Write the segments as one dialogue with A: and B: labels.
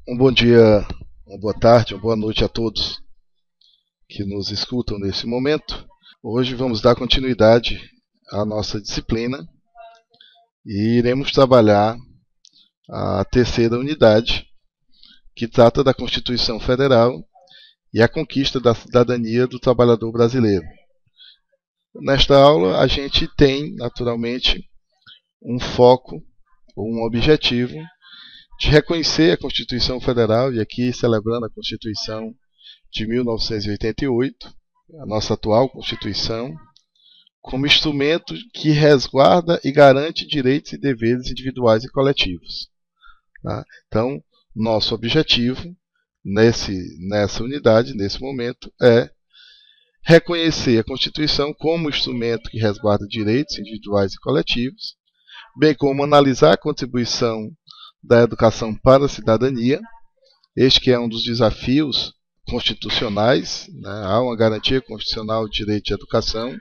A: Um bom dia, uma boa tarde, uma boa noite a todos que nos escutam nesse momento. Hoje vamos dar continuidade à nossa disciplina e iremos trabalhar a terceira unidade, que trata da Constituição Federal e a conquista da cidadania do trabalhador brasileiro. Nesta aula, a gente tem, naturalmente, um foco ou um objetivo de reconhecer a Constituição Federal, e aqui celebrando a Constituição de 1988, a nossa atual Constituição, como instrumento que resguarda e garante direitos e deveres individuais e coletivos. Tá? Então, nosso objetivo nessa unidade, nesse momento, é reconhecer a Constituição como instrumento que resguarda direitos individuais e coletivos, bem como analisar a contribuição da educação para a cidadania, este que é um dos desafios constitucionais, né? Há uma garantia constitucional de direito de educação,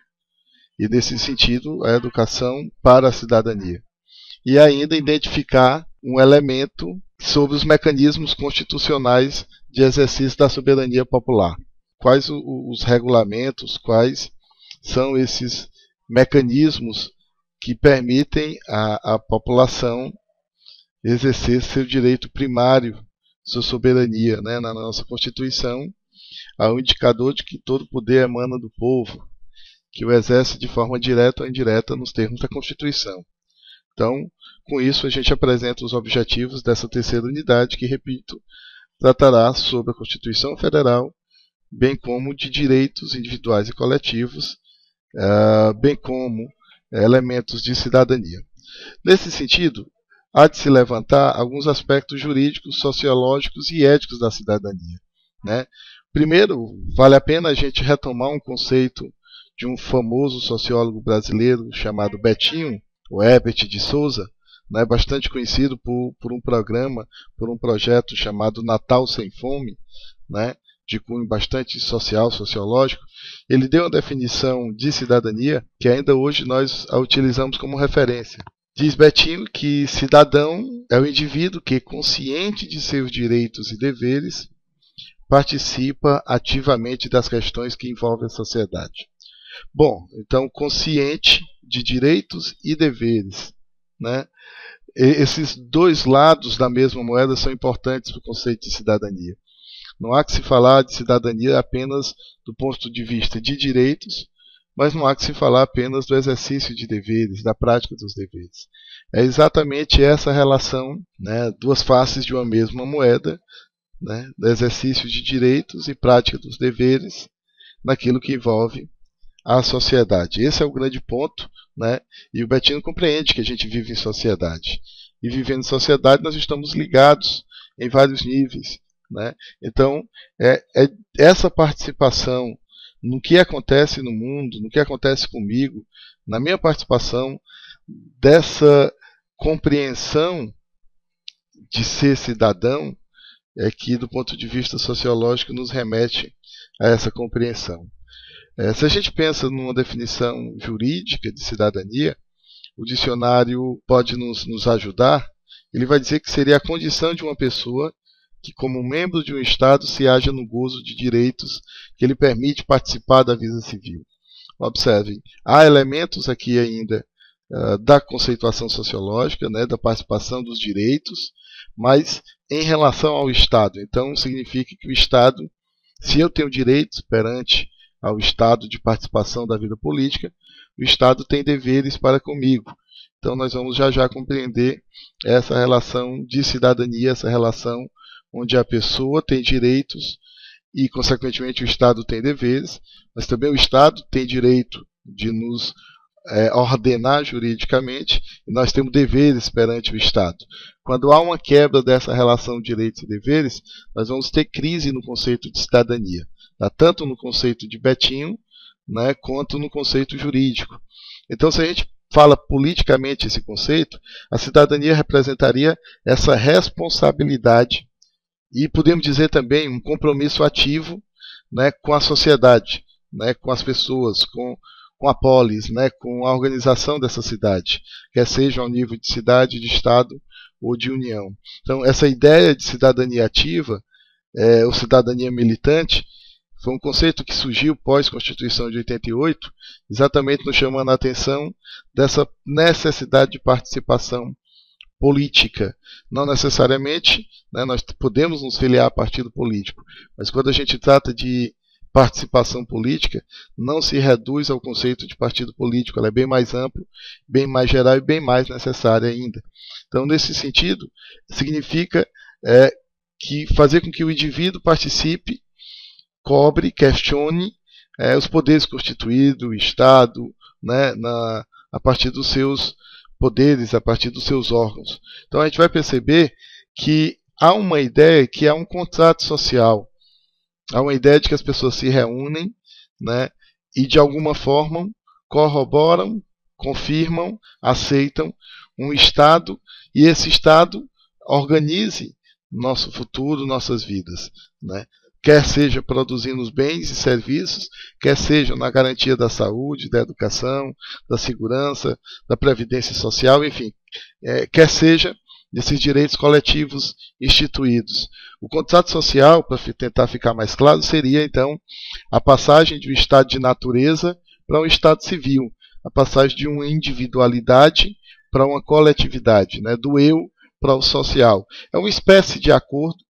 A: e nesse sentido a educação para a cidadania. E ainda identificar um elemento sobre os mecanismos constitucionais de exercício da soberania popular. Quais os regulamentos, quais são esses mecanismos que permitem à população exercer seu direito primário, sua soberania, né? Na nossa Constituição, há um indicador de que todo poder emana do povo, que o exerce de forma direta ou indireta nos termos da Constituição. Então, com isso, a gente apresenta os objetivos dessa terceira unidade, que, repito, tratará sobre a Constituição Federal, bem como de direitos individuais e coletivos, bem como elementos de cidadania. Nesse sentido, há de se levantar alguns aspectos jurídicos, sociológicos e éticos da cidadania, né? Primeiro, vale a pena a gente retomar um conceito de um famoso sociólogo brasileiro chamado Betinho, o Herbert de Souza, né, bastante conhecido por um programa, por um projeto chamado Natal Sem Fome, né, de cunho bastante social, sociológico. Ele deu uma definição de cidadania que ainda hoje nós a utilizamos como referência. Diz Betinho que cidadão é o indivíduo que, consciente de seus direitos e deveres, participa ativamente das questões que envolvem a sociedade. Bom, então, consciente de direitos e deveres, né? Esses dois lados da mesma moeda são importantes para o conceito de cidadania. Não há que se falar de cidadania apenas do ponto de vista de direitos, mas não há que se falar apenas do exercício de deveres, da prática dos deveres. É exatamente essa relação, né, duas faces de uma mesma moeda, né, do exercício de direitos e prática dos deveres naquilo que envolve a sociedade. Esse é o grande ponto, né, e o Betinho compreende que a gente vive em sociedade. E vivendo em sociedade nós estamos ligados em vários níveis, né? Então, essa participação no que acontece no mundo, no que acontece comigo, na minha participação, dessa compreensão de ser cidadão, é que, do ponto de vista sociológico, nos remete a essa compreensão. Se a gente pensa numa definição jurídica de cidadania, o dicionário pode nos ajudar. Ele vai dizer que seria a condição de uma pessoa que, como membro de um Estado, se haja no gozo de direitos que lhe permite participar da vida civil. Observem, há elementos aqui ainda da conceituação sociológica, né, da participação dos direitos, mas em relação ao Estado. Então, significa que o Estado, se eu tenho direitos perante ao Estado de participação da vida política, o Estado tem deveres para comigo. Então, nós vamos já compreender essa relação de cidadania, essa relação onde a pessoa tem direitos e, consequentemente, o Estado tem deveres, mas também o Estado tem direito de nos ordenar juridicamente, e nós temos deveres perante o Estado. Quando há uma quebra dessa relação de direitos e deveres, nós vamos ter crise no conceito de cidadania, tá? Tanto no conceito de Betinho, né, quanto no conceito jurídico. Então, se a gente fala politicamente esse conceito, a cidadania representaria essa responsabilidade e, podemos dizer também, um compromisso ativo, né, com a sociedade, né, com as pessoas, com a polis, né, com a organização dessa cidade, quer seja ao nível de cidade, de estado ou de união. Então, essa ideia de cidadania ativa, ou cidadania militante, foi um conceito que surgiu pós-Constituição de 88, exatamente nos chamando a atenção dessa necessidade de participação política. Não necessariamente, né, nós podemos nos filiar a partido político, mas quando a gente trata de participação política, não se reduz ao conceito de partido político, ela é bem mais amplo, bem mais geral e bem mais necessária ainda. Então, nesse sentido, significa que fazer com que o indivíduo participe, cobre, questione os poderes constituídos, o Estado, né, a partir dos seus poderes, a partir dos seus órgãos. Então a gente vai perceber que há uma ideia que é um contrato social. Há uma ideia de que as pessoas se reúnem, né, e de alguma forma corroboram, confirmam, aceitam um Estado, e esse Estado organize nosso futuro, nossas vidas, né? Quer seja produzindo os bens e serviços, quer seja na garantia da saúde, da educação, da segurança, da previdência social, enfim, quer seja desses direitos coletivos instituídos. O contrato social, para tentar ficar mais claro, seria então a passagem de um estado de natureza para um estado civil, a passagem de uma individualidade para uma coletividade, né, do eu para o social. É uma espécie de acordo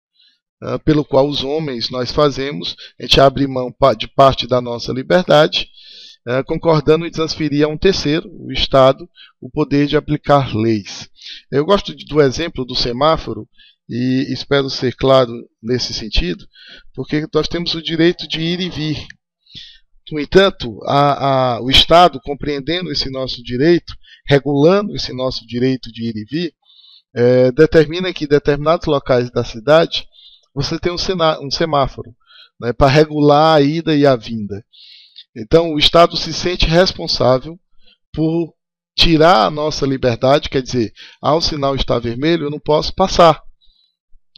A: pelo qual os homens nós fazemos, a gente abre mão de parte da nossa liberdade, concordando em transferir a um terceiro, o Estado, o poder de aplicar leis. Eu gosto do exemplo do semáforo, e espero ser claro nesse sentido, porque nós temos o direito de ir e vir. No entanto, o Estado, compreendendo esse nosso direito, regulando esse nosso direito de ir e vir, determina que em determinados locais da cidade você tem um semáforo, né, para regular a ida e a vinda. Então o Estado se sente responsável por tirar a nossa liberdade, quer dizer, ao sinal estar vermelho eu não posso passar,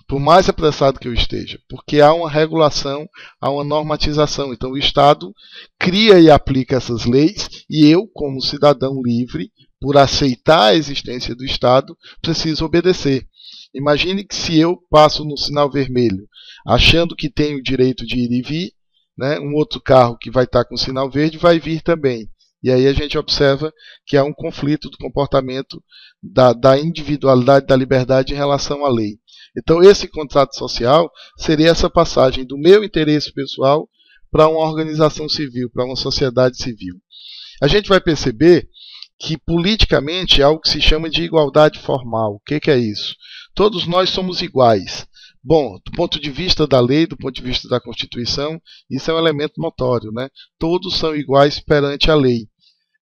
A: por mais apressado que eu esteja, porque há uma regulação, há uma normatização. Então o Estado cria e aplica essas leis, e eu, como cidadão livre, por aceitar a existência do Estado, preciso obedecer. Imagine que se eu passo no sinal vermelho, achando que tenho o direito de ir e vir, né, um outro carro que vai estar com o sinal verde vai vir também. E aí a gente observa que há um conflito do comportamento da individualidade, da liberdade em relação à lei. Então esse contrato social seria essa passagem do meu interesse pessoal para uma organização civil, para uma sociedade civil. A gente vai perceber que politicamente há algo que se chama de igualdade formal. O que é isso? Todos nós somos iguais. Bom, do ponto de vista da lei, do ponto de vista da Constituição, isso é um elemento notório, né? Todos são iguais perante a lei.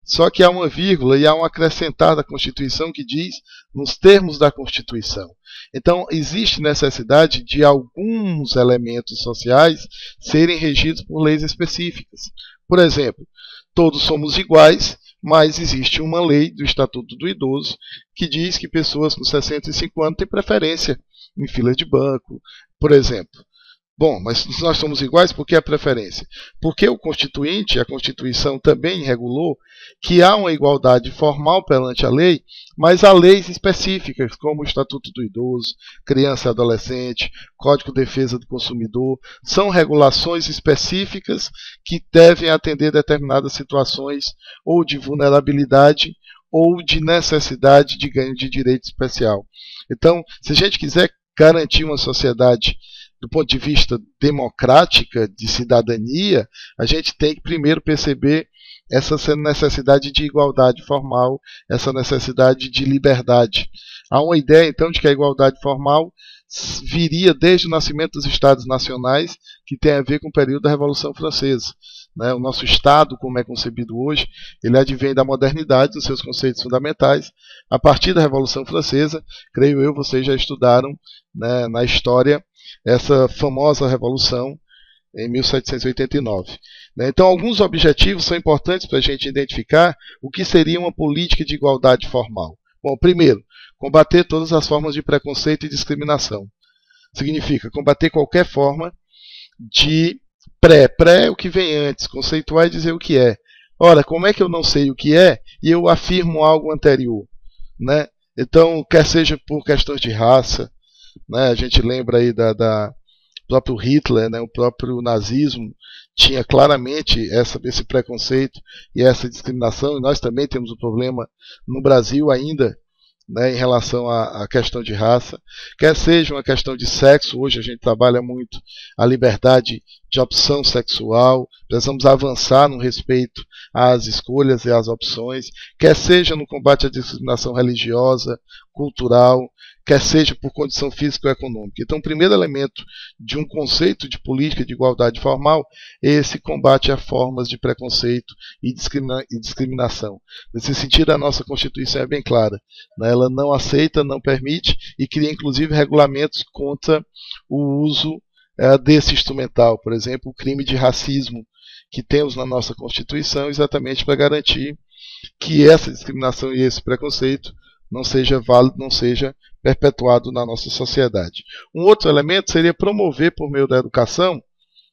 A: Só que há uma vírgula e há um acrescentar da Constituição que diz nos termos da Constituição. Então, existe necessidade de alguns elementos sociais serem regidos por leis específicas. Por exemplo, todos somos iguais, mas existe uma lei do Estatuto do Idoso que diz que pessoas com 65 anos têm preferência em fila de banco, por exemplo. Bom, mas nós somos iguais, por que a preferência? Porque o Constituinte, a Constituição também regulou que há uma igualdade formal perante a lei, mas há leis específicas, como o Estatuto do Idoso, Criança e Adolescente, Código de Defesa do Consumidor, são regulações específicas que devem atender determinadas situações ou de vulnerabilidade ou de necessidade de ganho de direito especial. Então, se a gente quiser garantir uma sociedade do ponto de vista democrática, de cidadania, a gente tem que primeiro perceber essa necessidade de igualdade formal, essa necessidade de liberdade. Há uma ideia, então, de que a igualdade formal viria desde o nascimento dos Estados nacionais, que tem a ver com o período da Revolução Francesa. O nosso Estado, como é concebido hoje, ele advém da modernidade, dos seus conceitos fundamentais. A partir da Revolução Francesa, creio eu, vocês já estudaram, né, na história, essa famosa revolução em 1789. Então, alguns objetivos são importantes para a gente identificar o que seria uma política de igualdade formal. Bom, primeiro, combater todas as formas de preconceito e discriminação. Significa combater qualquer forma de pré é o que vem antes, conceituar e dizer o que é. Ora, como é que eu não sei o que é e eu afirmo algo anterior? Né? Então, quer seja por questões de raça, né, a gente lembra aí da próprio Hitler, né, o próprio nazismo tinha claramente esse preconceito e essa discriminação, e nós também temos um problema no Brasil ainda, né, em relação à questão de raça, quer seja uma questão de sexo. Hoje a gente trabalha muito a liberdade de opção sexual, precisamos avançar no respeito às escolhas e às opções, quer seja no combate à discriminação religiosa, cultural, quer seja por condição física ou econômica. Então, o primeiro elemento de um conceito de política de igualdade formal é esse combate a formas de preconceito e discriminação. Nesse sentido, a nossa Constituição é bem clara, né? Ela não aceita, não permite e cria inclusive regulamentos contra o uso desse instrumental. Por exemplo, o crime de racismo que temos na nossa Constituição, exatamente para garantir que essa discriminação e esse preconceito não seja válido, não seja perpetuado na nossa sociedade. Um outro elemento seria promover, por meio da educação,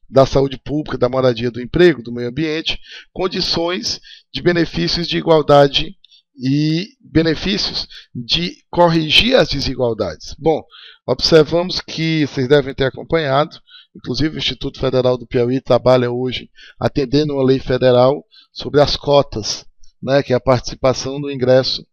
A: da saúde pública, da moradia, do emprego, do meio ambiente, condições de benefícios de igualdade e benefícios de corrigir as desigualdades. Bom, observamos que vocês devem ter acompanhado, inclusive o Instituto Federal do Piauí trabalha hoje atendendo uma lei federal sobre as cotas, né, que é a participação do ingresso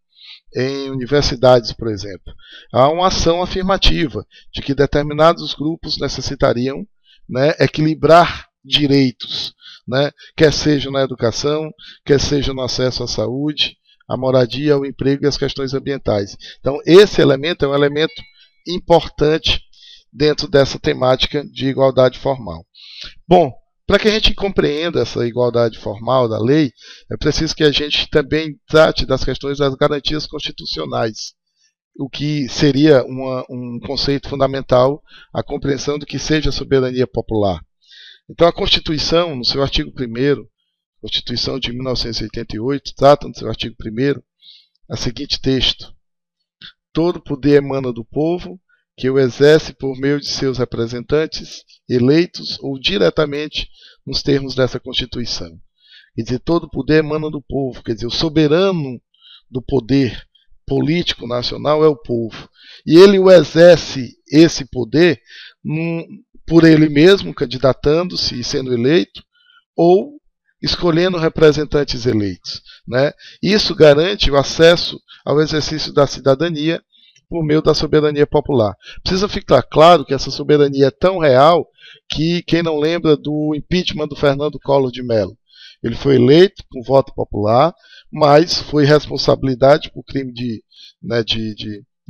A: em universidades, por exemplo. Há uma ação afirmativa de que determinados grupos necessitariam, né, equilibrar direitos, né, quer seja na educação, quer seja no acesso à saúde, à moradia, ao emprego e às questões ambientais. Então, esse elemento é um elemento importante dentro dessa temática de igualdade formal. Bom, para que a gente compreenda essa igualdade formal da lei, é preciso que a gente também trate das questões das garantias constitucionais, o que seria um conceito fundamental, a compreensão do que seja soberania popular. Então, a Constituição, no seu artigo 1º, Constituição de 1988, trata no seu artigo 1º, a seguinte texto: todo poder emana do povo, que o exerce por meio de seus representantes, eleitos ou diretamente nos termos dessa Constituição. Quer dizer, todo poder emana do povo, quer dizer, o soberano do poder político nacional é o povo. E ele o exerce, esse poder, por ele mesmo, candidatando-se e sendo eleito, ou escolhendo representantes eleitos, né? Isso garante o acesso ao exercício da cidadania por meio da soberania popular. Precisa ficar claro que essa soberania é tão real que quem não lembra do impeachment do Fernando Collor de Mello. Ele foi eleito com voto popular, mas foi responsabilidade por crime de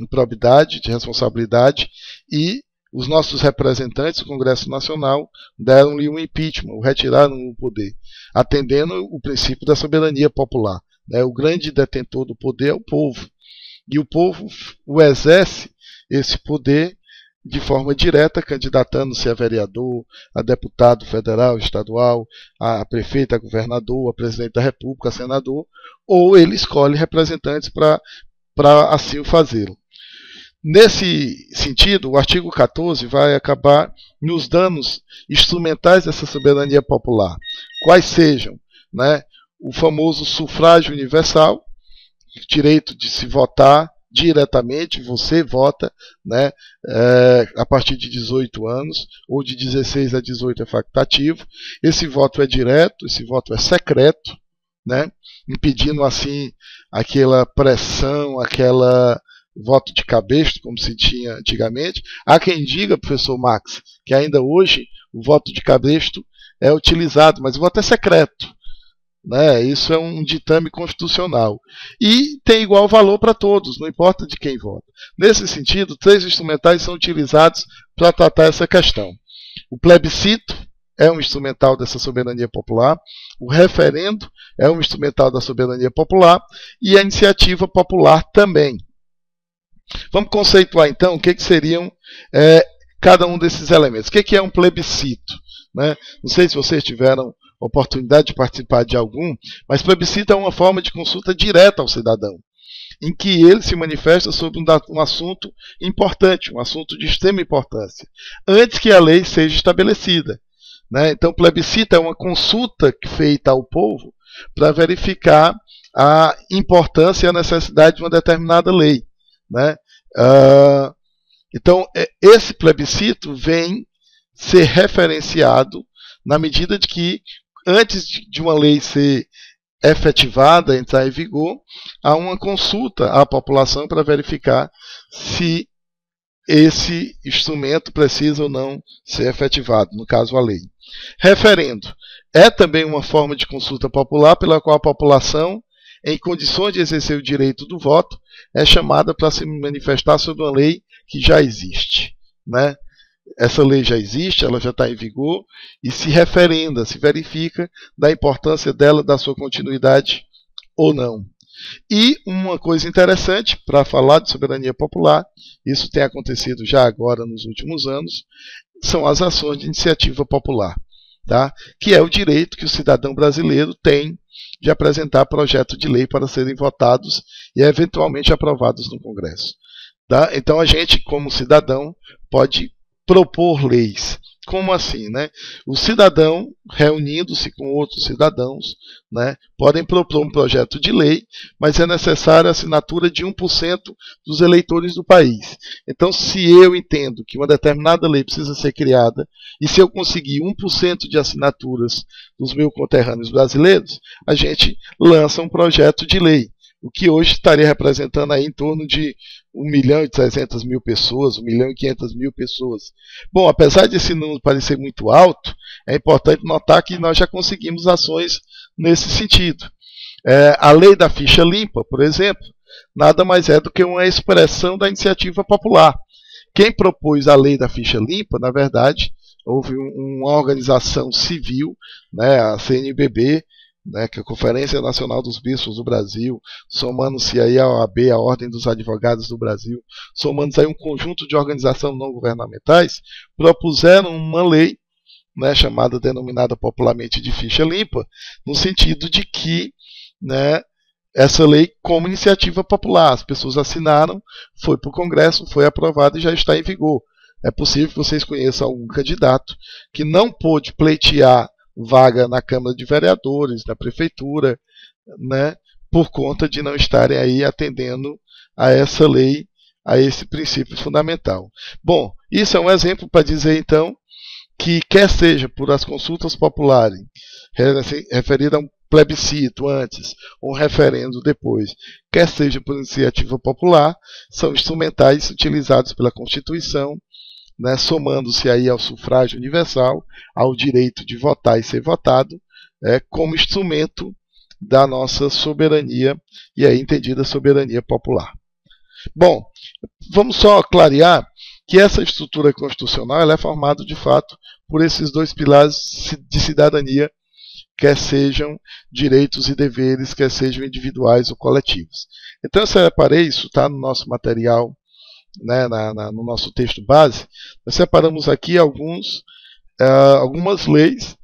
A: improbidade, de responsabilidade, e os nossos representantes do Congresso Nacional deram-lhe um impeachment, o retiraram do poder, atendendo o princípio da soberania popular, né? O grande detentor do poder é o povo. E o povo o exerce esse poder de forma direta, candidatando-se a vereador, a deputado federal, estadual, a prefeito, a governador, a presidente da República, a senador, ou ele escolhe representantes para assim o fazê-lo. Nesse sentido, o artigo 14 vai acabar nos dando instrumentais dessa soberania popular, quais sejam, né, o famoso sufrágio universal, direito de se votar diretamente, você vota, né, a partir de 18 anos, ou de 16 a 18 é facultativo. Esse voto é direto, esse voto é secreto, né, impedindo assim aquela pressão, aquela voto de cabresto, como se tinha antigamente. Há quem diga, professor Max, que ainda hoje o voto de cabresto é utilizado, mas o voto é secreto, né? Isso é um ditame constitucional. E tem igual valor para todos, não importa de quem vota. Nesse sentido, 3 instrumentais são utilizados para tratar essa questão. O plebiscito é um instrumental dessa soberania popular, o referendo é um instrumental da soberania popular e a iniciativa popular também. Vamos conceituar então o que seriam cada um desses elementos. O que é um plebiscito, né? Não sei se vocês tiveram oportunidade de participar de algum, mas plebiscito é uma forma de consulta direta ao cidadão, em que ele se manifesta sobre um assunto importante, um assunto de extrema importância, antes que a lei seja estabelecida, né? Então, plebiscito é uma consulta feita ao povo para verificar a importância e a necessidade de uma determinada lei, né? Então, esse plebiscito vem ser referenciado na medida de que, antes de uma lei ser efetivada, entrar em vigor, há uma consulta à população para verificar se esse instrumento precisa ou não ser efetivado, no caso a lei. Referendo é também uma forma de consulta popular pela qual a população, em condições de exercer o direito do voto, é chamada para se manifestar sobre uma lei que já existe, né? Essa lei já existe, ela já está em vigor, e se referenda, se verifica da importância dela, da sua continuidade ou não. E uma coisa interessante para falar de soberania popular, isso tem acontecido já agora nos últimos anos, são as ações de iniciativa popular, tá? Que é o direito que o cidadão brasileiro tem de apresentar projeto de lei para serem votados e eventualmente aprovados no Congresso. Tá? Então a gente, como cidadão, pode propor leis. Como assim, né? O cidadão, reunindo-se com outros cidadãos, né, podem propor um projeto de lei, mas é necessária a assinatura de 1% dos eleitores do país. Então, se eu entendo que uma determinada lei precisa ser criada, e se eu conseguir 1% de assinaturas dos meus conterrâneos brasileiros, a gente lança um projeto de lei, o que hoje estaria representando aí em torno de 1.300.000 pessoas, 1.500.000 pessoas. Bom, apesar desse número parecer muito alto, é importante notar que nós já conseguimos ações nesse sentido. A lei da ficha limpa, por exemplo, nada mais é do que uma expressão da iniciativa popular. Quem propôs a lei da ficha limpa, na verdade, houve uma organização civil, né, a CNBB, né, que é a Conferência Nacional dos Bispos do Brasil, somando-se aí a OAB, a Ordem dos Advogados do Brasil, somando-se aí um conjunto de organizações não governamentais, propuseram uma lei, né, denominada popularmente de ficha limpa, no sentido de que, né, essa lei como iniciativa popular, as pessoas assinaram, foi para o Congresso, foi aprovada e já está em vigor. É possível que vocês conheçam algum candidato que não pôde pleitear vaga na Câmara de Vereadores, na Prefeitura, né, por conta de não estarem aí atendendo a essa lei, a esse princípio fundamental. Bom, isso é um exemplo para dizer, então, que quer seja por as consultas populares, referida a um plebiscito antes, ou um referendo depois, quer seja por iniciativa popular, são instrumentais utilizados pela Constituição, né, somando-se aí ao sufrágio universal, ao direito de votar e ser votado, como instrumento da nossa soberania, e aí entendida soberania popular. Bom, vamos só clarear que essa estrutura constitucional ela é formada de fato por esses dois pilares de cidadania, quer sejam direitos e deveres, quer sejam individuais ou coletivos. Então eu separei, isso está no nosso material, né, no nosso texto base, nós separamos aqui algumas leis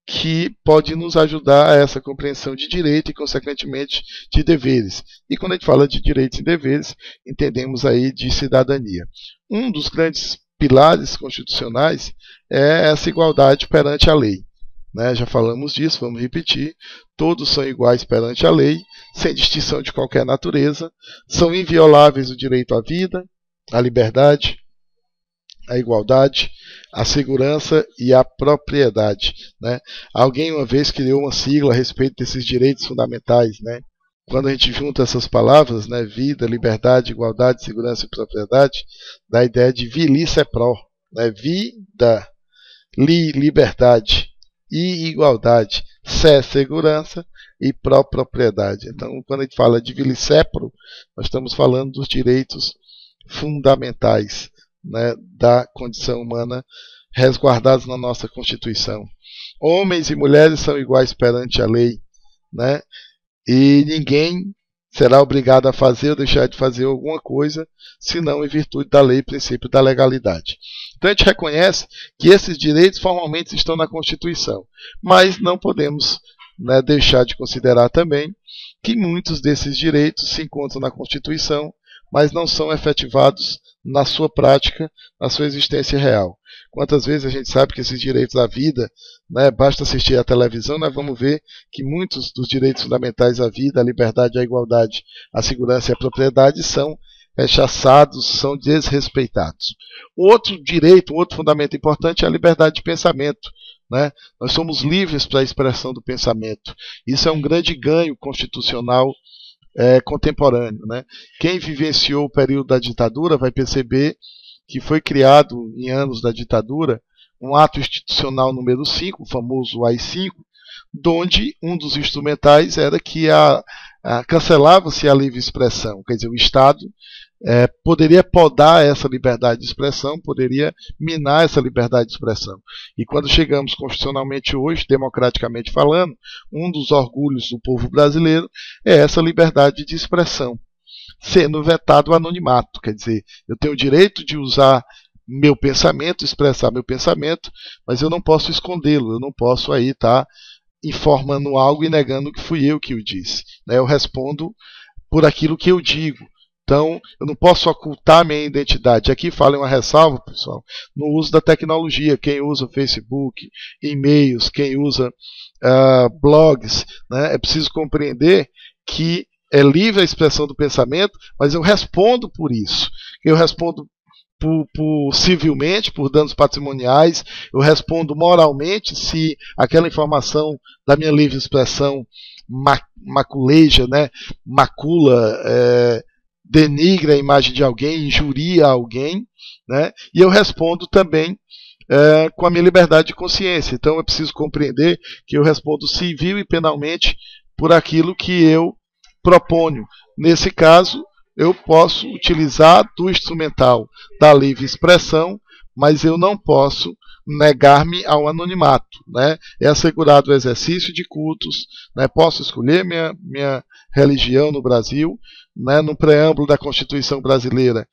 A: que podem nos ajudar a essa compreensão de direito e, consequentemente, de deveres. E quando a gente fala de direitos e deveres, entendemos aí de cidadania. Um dos grandes pilares constitucionais é essa igualdade perante a lei. Né, já falamos disso, vamos repetir. Todos são iguais perante a lei, sem distinção de qualquer natureza. São invioláveis o direito à vida, a liberdade, a igualdade, a segurança e a propriedade. Né? Alguém uma vez criou uma sigla a respeito desses direitos fundamentais. Né? Quando a gente junta essas palavras, né, vida, liberdade, igualdade, segurança e propriedade, dá a ideia de vili-se-pro. Né? Vida, liberdade e igualdade, segurança e propriedade. Então, quando a gente fala de vili-se-pro, nós estamos falando dos direitos fundamentais, né, da condição humana resguardados na nossa Constituição. Homens e mulheres são iguais perante a lei, né, e ninguém será obrigado a fazer ou deixar de fazer alguma coisa, senão em virtude da lei e princípio da legalidade. Então a gente reconhece que esses direitos formalmente estão na Constituição, mas não podemos, né, deixar de considerar também que muitos desses direitos se encontram na Constituição, mas não são efetivados na sua prática, na sua existência real. Quantas vezes a gente sabe que esses direitos à vida, né, basta assistir à televisão, nós vamos ver que muitos dos direitos fundamentais à vida, à liberdade, à igualdade, à segurança e à propriedade são rechaçados, são desrespeitados. Um outro direito, um outro fundamento importante é a liberdade de pensamento. Né? Nós somos livres para a expressão do pensamento. Isso é um grande ganho constitucional contemporâneo. Né? Quem vivenciou o período da ditadura vai perceber que foi criado, em anos da ditadura, um ato institucional número 5, o famoso AI-5, onde um dos instrumentais era que cancelava-se a livre expressão. Quer dizer, o Estado poderia podar essa liberdade de expressão, poderia minar essa liberdade de expressão. E quando chegamos constitucionalmente hoje, democraticamente falando, um dos orgulhos do povo brasileiro é essa liberdade de expressão, sendo vetado o anonimato. Quer dizer, eu tenho o direito de usar meu pensamento, expressar meu pensamento, mas eu não posso escondê-lo, eu não posso aí estar informando algo e negando que fui eu que o disse. Eu respondo por aquilo que eu digo. Então, eu não posso ocultar minha identidade. Aqui fala uma ressalva, pessoal, no uso da tecnologia. Quem usa Facebook, e-mails, quem usa blogs, né, é preciso compreender que é livre a expressão do pensamento, mas eu respondo por isso. Eu respondo civilmente, por danos patrimoniais, eu respondo moralmente se aquela informação da minha livre expressão maculeja, né, macula, denigra a imagem de alguém, injuria alguém, né, e eu respondo também com a minha liberdade de consciência. Então é preciso compreender que eu respondo civil e penalmente por aquilo que eu proponho. Nesse caso, eu posso utilizar do instrumental da livre expressão, mas eu não posso negar-me ao anonimato. Né? É assegurado o exercício de cultos, né? Posso escolher minha religião no Brasil. Né? No preâmbulo da Constituição brasileira,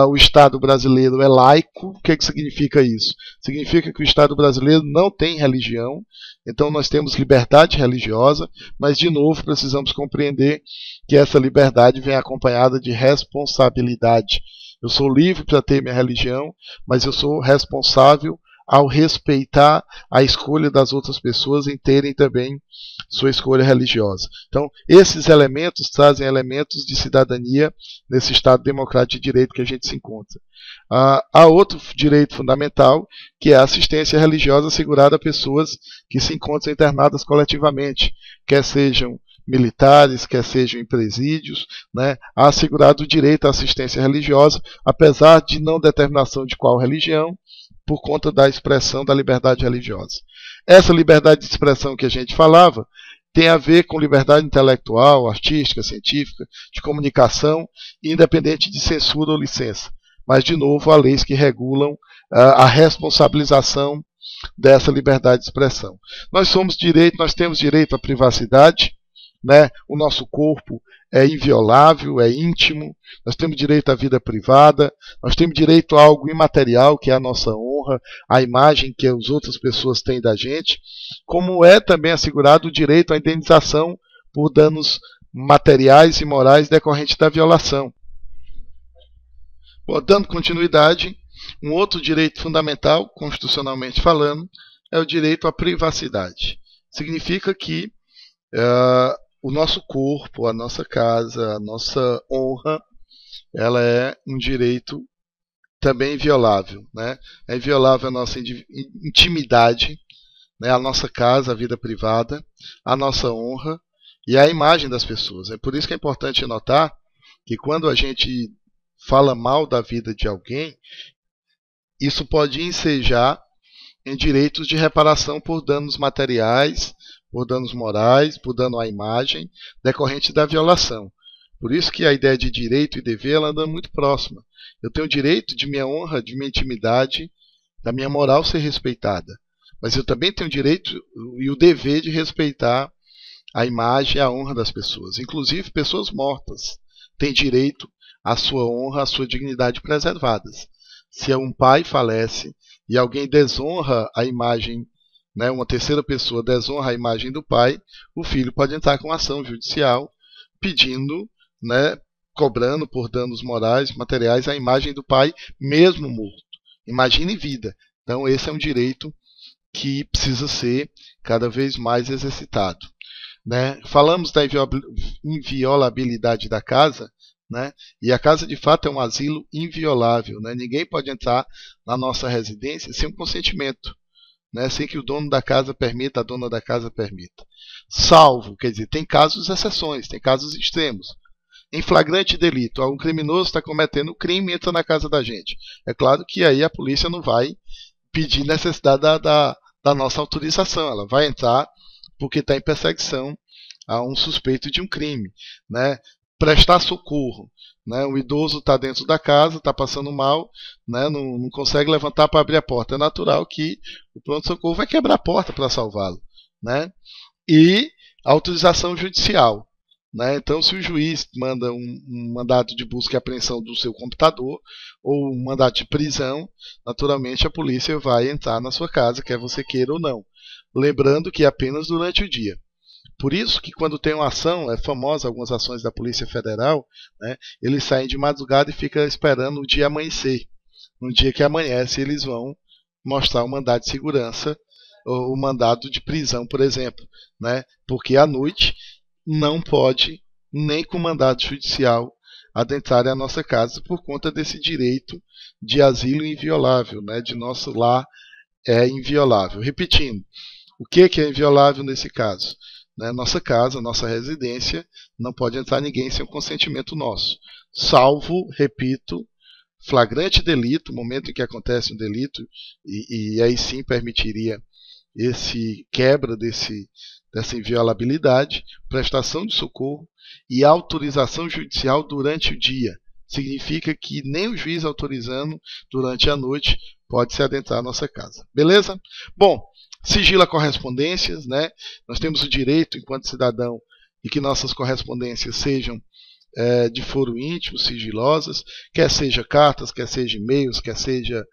A: o Estado brasileiro é laico. O que significa isso? Significa que o Estado brasileiro não tem religião, então nós temos liberdade religiosa, mas de novo precisamos compreender que essa liberdade vem acompanhada de responsabilidade. Eu sou livre para ter minha religião, mas eu sou responsável ao respeitar a escolha das outras pessoas em terem também sua escolha religiosa. Então, esses elementos trazem elementos de cidadania nesse Estado democrático de direito que a gente se encontra. Há outro direito fundamental, que é a assistência religiosa assegurada a pessoas que se encontram internadas coletivamente, quer sejam militares, quer sejam em presídios, né, há assegurado o direito à assistência religiosa, apesar de não determinação de qual religião, por conta da expressão da liberdade religiosa. Essa liberdade de expressão que a gente falava tem a ver com liberdade intelectual, artística, científica, de comunicação, independente de censura ou licença. Mas, de novo, há leis que regulam a responsabilização dessa liberdade de expressão. Nós temos direito à privacidade, né? O nosso corpo é inviolável, é íntimo, nós temos direito à vida privada, nós temos direito a algo imaterial, que é a nossa honra, a imagem que as outras pessoas têm da gente, como é também assegurado o direito à indenização por danos materiais e morais decorrentes da violação. Bom, dando continuidade, um outro direito fundamental, constitucionalmente falando, é o direito à privacidade. Significa que o nosso corpo, a nossa casa, a nossa honra, ela é um direito também inviolável. Né? É inviolável a nossa intimidade, né? A nossa casa, a vida privada, a nossa honra e a imagem das pessoas. É por isso que é importante notar que quando a gente fala mal da vida de alguém, isso pode ensejar em direitos de reparação por danos materiais, por danos morais, por dano à imagem, decorrente da violação. Por isso que a ideia de direito e dever ela anda muito próxima. Eu tenho o direito de minha honra, de minha intimidade, da minha moral ser respeitada. Mas eu também tenho o direito e o dever de respeitar a imagem e a honra das pessoas. Inclusive, pessoas mortas têm direito à sua honra, à sua dignidade preservadas. Se um pai falece e alguém desonra a imagem, né, uma terceira pessoa desonra a imagem do pai, o filho pode entrar com ação judicial pedindo, né, cobrando por danos morais, materiais, a imagem do pai mesmo morto. Imagine vida. Então esse é um direito que precisa ser cada vez mais exercitado. Né? Falamos da inviolabilidade da casa, né? E a casa de fato é um asilo inviolável, né? Ninguém pode entrar na nossa residência sem um consentimento, né? Sem que o dono da casa permita, a dona da casa permita. Salvo, quer dizer, tem casos exceções, tem casos extremos. Em flagrante delito, um criminoso está cometendo crime e entra na casa da gente. É claro que aí a polícia não vai pedir necessidade da nossa autorização, ela vai entrar porque está em perseguição a um suspeito de um crime, né? Prestar socorro, né? Um idoso está dentro da casa, está passando mal, né? Não consegue levantar para abrir a porta. É natural que o pronto-socorro vai quebrar a porta para salvá-lo, né? E autorização judicial, né? Então, se o juiz manda um mandado de busca e apreensão do seu computador ou um mandado de prisão, naturalmente a polícia vai entrar na sua casa, quer você queira ou não. Lembrando que é apenas durante o dia. Por isso que quando tem uma ação, é famosa algumas ações da Polícia Federal, né, eles saem de madrugada e ficam esperando o dia amanhecer. No dia que amanhece, eles vão mostrar o mandado de segurança, ou o mandado de prisão, por exemplo, né, porque à noite não pode, nem com mandado judicial, adentrar a nossa casa por conta desse direito de asilo inviolável, né, de nosso lar é inviolável. Repetindo, o que é inviolável nesse caso? Né, nossa casa, nossa residência, não pode entrar ninguém sem o consentimento nosso, salvo, repito, flagrante delito, momento em que acontece um delito, e aí sim permitiria esse quebra dessa inviolabilidade, prestação de socorro e autorização judicial durante o dia. Significa que nem o juiz autorizando durante a noite pode se adentrar à nossa casa. Beleza? Bom, sigilo a correspondências, né? Nós temos o direito, enquanto cidadão, de que nossas correspondências sejam de foro íntimo, sigilosas, quer seja cartas, quer seja e-mails, quer seja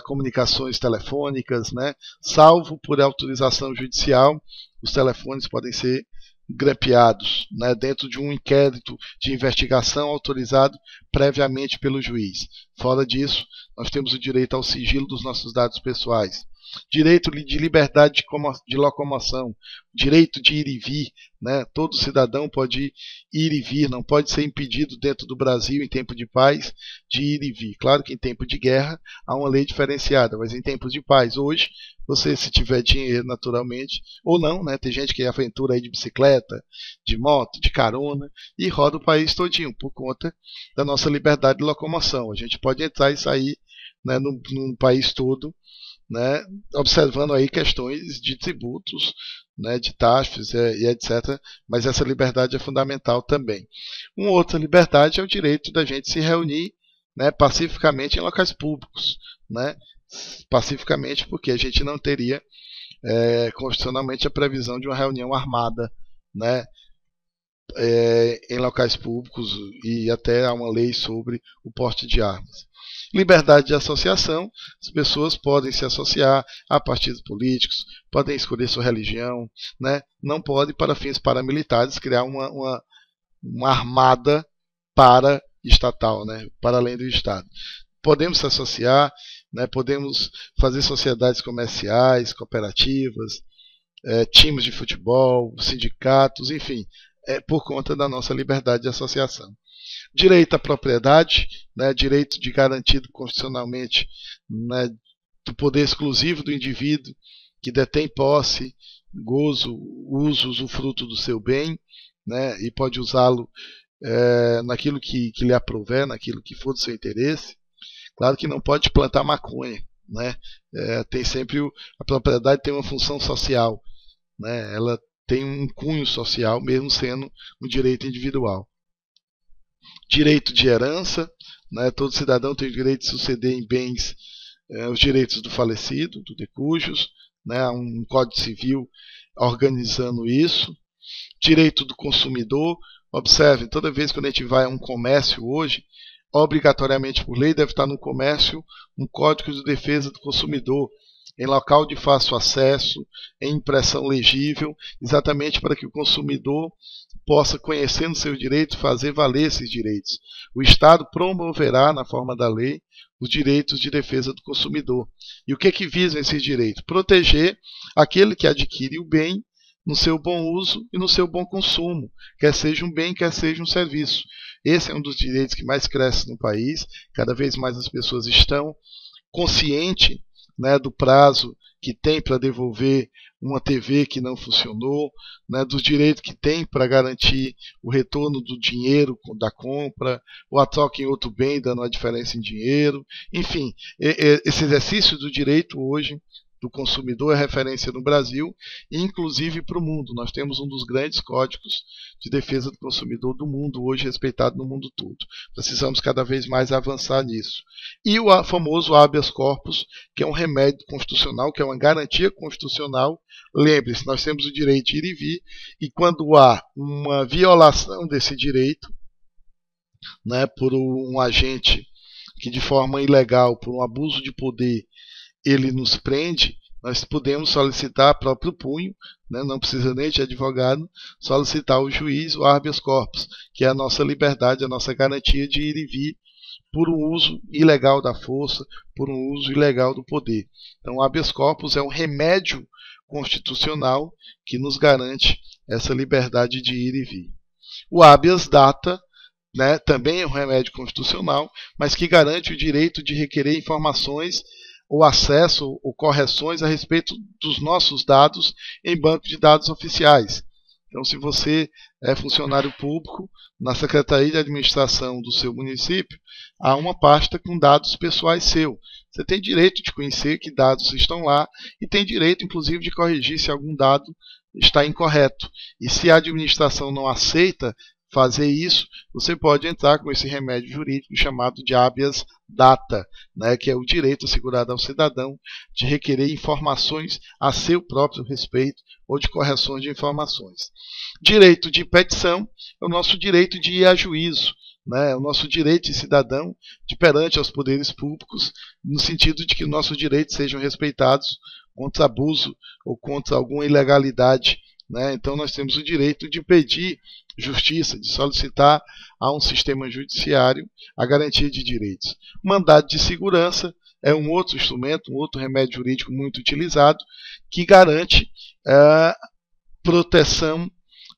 A: comunicações telefônicas, né? Salvo por autorização judicial, os telefones podem ser grampeados, né, dentro de um inquérito de investigação autorizado previamente pelo juiz. Fora disso, nós temos o direito ao sigilo dos nossos dados pessoais. Direito de liberdade de locomoção, direito de ir e vir, né? Todo cidadão pode ir e vir, não pode ser impedido dentro do Brasil em tempo de paz de ir e vir. Claro que em tempo de guerra há uma lei diferenciada, mas em tempos de paz, hoje, você se tiver dinheiro naturalmente, ou não, né? Tem gente que aventura aí de bicicleta, de moto, de carona e roda o país todinho por conta da nossa liberdade de locomoção. A gente pode entrar e sair, né, no país todo, né, observando aí questões de tributos, né, de taxas e etc. Mas essa liberdade é fundamental também. Uma outra liberdade é o direito da gente se reunir, né, pacificamente em locais públicos, né, pacificamente porque a gente não teria constitucionalmente a previsão de uma reunião armada, né, em locais públicos, e até há uma lei sobre o porte de armas. Liberdade de associação, as pessoas podem se associar a partidos políticos, podem escolher sua religião, né? Não pode, para fins paramilitares, criar uma armada para-estatal, né? Para além do Estado. Podemos se associar, né? Podemos fazer sociedades comerciais, cooperativas, times de futebol, sindicatos, enfim, por conta da nossa liberdade de associação. Direito à propriedade, né, direito de garantido constitucionalmente, né, do poder exclusivo do indivíduo que detém posse, gozo, uso, usufruto do seu bem, né, e pode usá-lo naquilo que lhe aprouver, naquilo que for do seu interesse. Claro que não pode plantar maconha, né, tem sempre a propriedade tem uma função social, né, ela tem um cunho social, mesmo sendo um direito individual. Direito de herança, né? Todo cidadão tem o direito de suceder em bens os direitos do falecido, do decujus, né? Há um Código Civil organizando isso. Direito do consumidor, observe, toda vez que a gente vai a um comércio hoje, obrigatoriamente por lei deve estar no comércio um Código de Defesa do Consumidor, em local de fácil acesso, em impressão legível, exatamente para que o consumidor possa, conhecendo seus direitos, fazer valer esses direitos. O Estado promoverá, na forma da lei, os direitos de defesa do consumidor. E o que visam esses direitos? Proteger aquele que adquire o bem no seu bom uso e no seu bom consumo, quer seja um bem, quer seja um serviço. Esse é um dos direitos que mais cresce no país. Cada vez mais as pessoas estão conscientes, né, do prazo que tem para devolver uma TV que não funcionou, né, dos direitos que tem para garantir o retorno do dinheiro da compra, ou a troca em outro bem, dando uma diferença em dinheiro. Enfim, esse exercício do direito hoje do consumidor é referência no Brasil e inclusive para o mundo. Nós temos um dos grandes códigos de defesa do consumidor do mundo, hoje respeitado no mundo todo. Precisamos cada vez mais avançar nisso. E o famoso habeas corpus, que é um remédio constitucional, que é uma garantia constitucional. Lembre-se, nós temos o direito de ir e vir, e quando há uma violação desse direito, né, por um agente que de forma ilegal, por um abuso de poder, ele nos prende, nós podemos solicitar próprio punho, né, não precisa nem de advogado, solicitar ao juiz o habeas corpus, que é a nossa liberdade, a nossa garantia de ir e vir por um uso ilegal da força, por um uso ilegal do poder. Então o habeas corpus é um remédio constitucional que nos garante essa liberdade de ir e vir. O habeas data, né, também é um remédio constitucional, mas que garante o direito de requerer informações ou acesso ou correções a respeito dos nossos dados em banco de dados oficiais. Então, se você é funcionário público, na Secretaria de Administração do seu município, há uma pasta com dados pessoais seu. Você tem direito de conhecer que dados estão lá e tem direito, inclusive, de corrigir se algum dado está incorreto. E se a administração não aceita fazer isso, você pode entrar com esse remédio jurídico chamado de habeas data, né, que é o direito assegurado ao cidadão de requerer informações a seu próprio respeito ou de correções de informações. Direito de petição é o nosso direito de ir a juízo, né, é o nosso direito de cidadão de perante aos poderes públicos, no sentido de que nossos direitos sejam respeitados contra abuso ou contra alguma ilegalidade. Né? Então nós temos o direito de pedir justiça, de solicitar a um sistema judiciário a garantia de direitos. Mandado de segurança é um outro instrumento, um outro remédio jurídico muito utilizado, que garante a proteção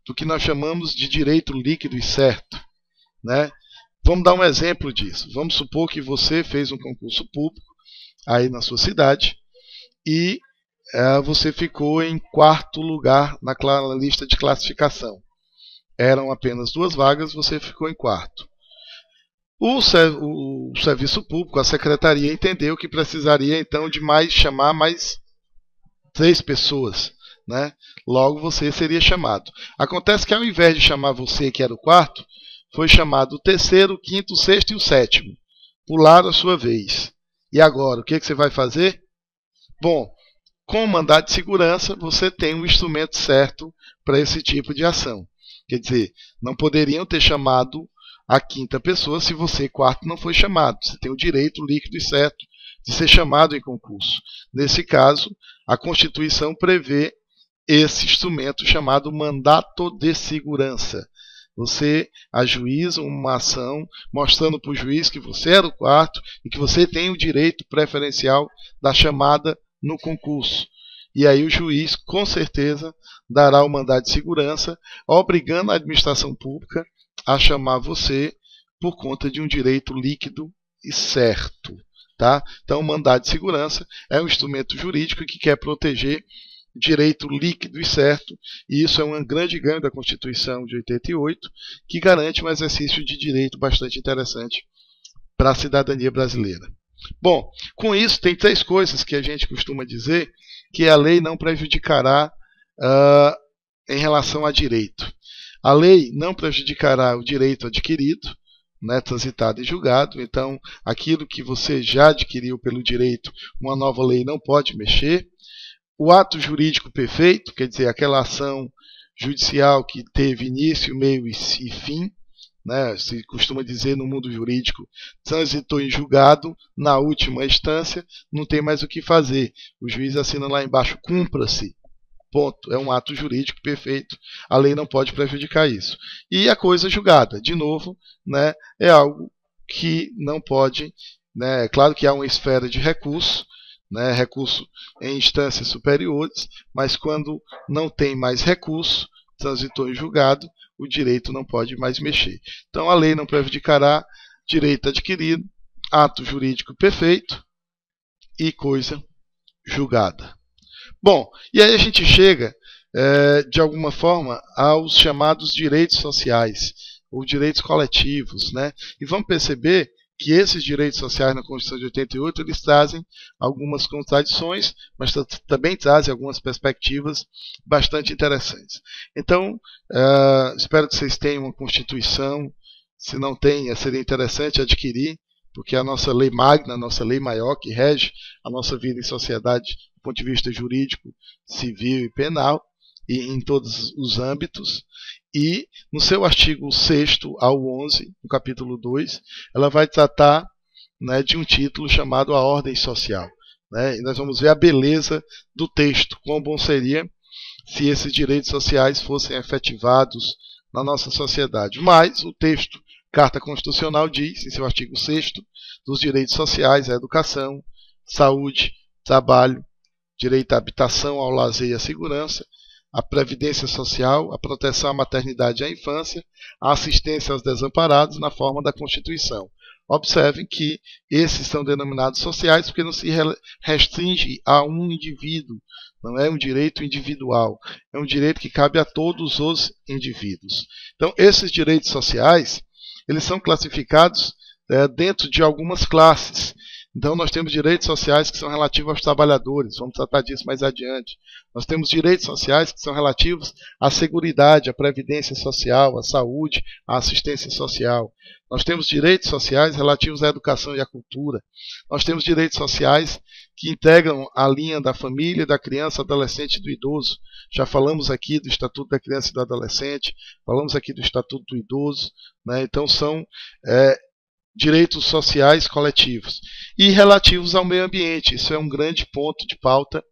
A: do que nós chamamos de direito líquido e certo. Né? Vamos dar um exemplo disso. Vamos supor que você fez um concurso público aí na sua cidade e você ficou em 4º lugar na lista de classificação. Eram apenas 2 vagas, você ficou em 4º. O serviço público, a secretaria, entendeu que precisaria então de chamar mais 3 pessoas. Né? Logo você seria chamado. Acontece que ao invés de chamar você, que era o 4º, foi chamado o 3º, o 5º, o 6º e o 7º. Pularam a sua vez. E agora, o que você vai fazer? Bom, com o mandado de segurança, você tem um instrumento certo para esse tipo de ação. Quer dizer, não poderiam ter chamado a 5ª pessoa se você, 4º, não foi chamado. Você tem o direito líquido e certo de ser chamado em concurso. Nesse caso, a Constituição prevê esse instrumento chamado mandato de segurança. Você ajuiza uma ação mostrando para o juiz que você era o 4º e que você tem o direito preferencial da chamada no concurso. E aí o juiz, com certeza, dará o mandado de segurança, obrigando a administração pública a chamar você por conta de um direito líquido e certo. Tá? Então, o mandado de segurança é um instrumento jurídico que quer proteger direito líquido e certo, e isso é um grande ganho da Constituição de 88, que garante um exercício de direito bastante interessante para a cidadania brasileira. Bom, com isso tem 3 coisas que a gente costuma dizer que a lei não prejudicará em relação a direito. A lei não prejudicará o direito adquirido, né, transitado e julgado. Então, aquilo que você já adquiriu pelo direito, uma nova lei não pode mexer. O ato jurídico perfeito, quer dizer, aquela ação judicial que teve início, meio e fim, né, se costuma dizer no mundo jurídico, transitou em julgado, na última instância, não tem mais o que fazer. O juiz assina lá embaixo, cumpra-se. Ponto. É um ato jurídico perfeito. A lei não pode prejudicar isso. E a coisa julgada, de novo, né, é algo que não pode. Né, é claro que há uma esfera de recurso, né, recurso em instâncias superiores, mas quando não tem mais recurso, transitou em julgado, o direito não pode mais mexer. Então a lei não prejudicará direito adquirido, ato jurídico perfeito e coisa julgada. Bom, e aí a gente chega, de alguma forma, aos chamados direitos sociais, ou direitos coletivos, né? E vamos perceber que esses direitos sociais na Constituição de 88, eles trazem algumas contradições, mas também trazem algumas perspectivas bastante interessantes. Então, espero que vocês tenham uma Constituição. Se não tem, seria interessante adquirir, porque a nossa lei magna, a nossa lei maior, que rege a nossa vida em sociedade do ponto de vista jurídico, civil e penal, e em todos os âmbitos. E no seu artigo 6º ao 11, no capítulo 2, ela vai tratar, né, de um título chamado A Ordem Social. Né? E nós vamos ver a beleza do texto, quão bom seria se esses direitos sociais fossem efetivados na nossa sociedade. Mas o texto Carta Constitucional diz, em seu artigo 6º, dos direitos sociais, a educação, saúde, trabalho, direito à habitação, ao lazer e à segurança, a previdência social, a proteção à maternidade e à infância, a assistência aos desamparados na forma da Constituição. Observem que esses são denominados sociais porque não se restringe a um indivíduo, não é um direito individual, é um direito que cabe a todos os indivíduos. Então, esses direitos sociais, eles são classificados dentro de algumas classes. Então, nós temos direitos sociais que são relativos aos trabalhadores, vamos tratar disso mais adiante. Nós temos direitos sociais que são relativos à seguridade, à previdência social, à saúde, à assistência social. Nós temos direitos sociais relativos à educação e à cultura. Nós temos direitos sociais que integram a linha da família, da criança, adolescente e do idoso. Já falamos aqui do Estatuto da Criança e do Adolescente, falamos aqui do Estatuto do Idoso, né? Então são direitos sociais coletivos. E relativos ao meio ambiente. Isso é um grande ponto de pauta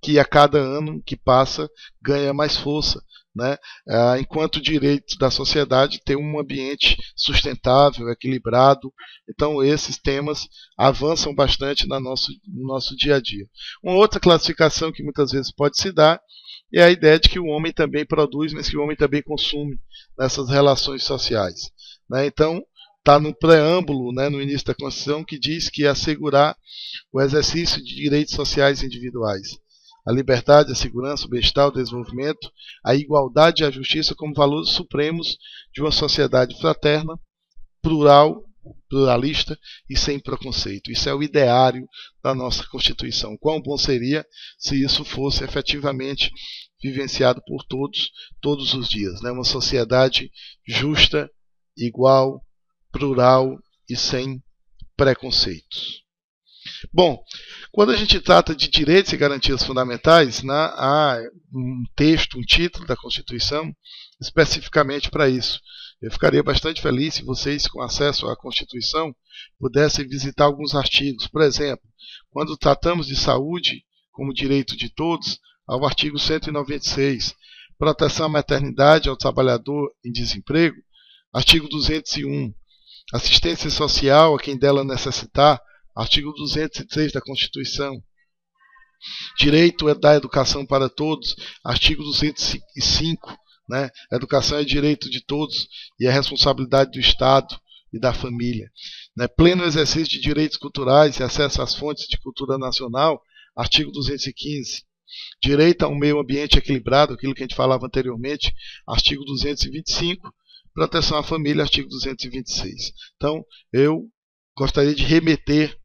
A: que a cada ano que passa ganha mais força, né? Enquanto o direito da sociedade tem um ambiente sustentável, equilibrado. Então esses temas avançam bastante no nosso dia a dia. Uma outra classificação que muitas vezes pode se dar é a ideia de que o homem também produz, mas que o homem também consome nessas relações sociais, né? Então está no preâmbulo, né, no início da Constituição, que diz que assegurar o exercício de direitos sociais individuais, a liberdade, a segurança, o bem-estar, o desenvolvimento, a igualdade e a justiça como valores supremos de uma sociedade fraterna, plural, pluralista e sem preconceito. Isso é o ideário da nossa Constituição. Quão bom seria se isso fosse efetivamente vivenciado por todos os dias, né? Uma sociedade justa, igual, plural e sem preconceitos. Bom, quando a gente trata de direitos e garantias fundamentais, há um texto, um título da Constituição especificamente para isso. Eu ficaria bastante feliz se vocês, com acesso à Constituição, pudessem visitar alguns artigos. Por exemplo, quando tratamos de saúde como direito de todos, ao artigo 196, proteção à maternidade ao trabalhador em desemprego, artigo 201, assistência social a quem dela necessitar, artigo 203 da Constituição. Direito da educação para todos, artigo 205. Né? A educação é direito de todos e é responsabilidade do Estado e da família. Né? Pleno exercício de direitos culturais e acesso às fontes de cultura nacional, artigo 215. Direito a um meio ambiente equilibrado, aquilo que a gente falava anteriormente, artigo 225. Proteção à família, artigo 226. Então, eu gostaria de remeter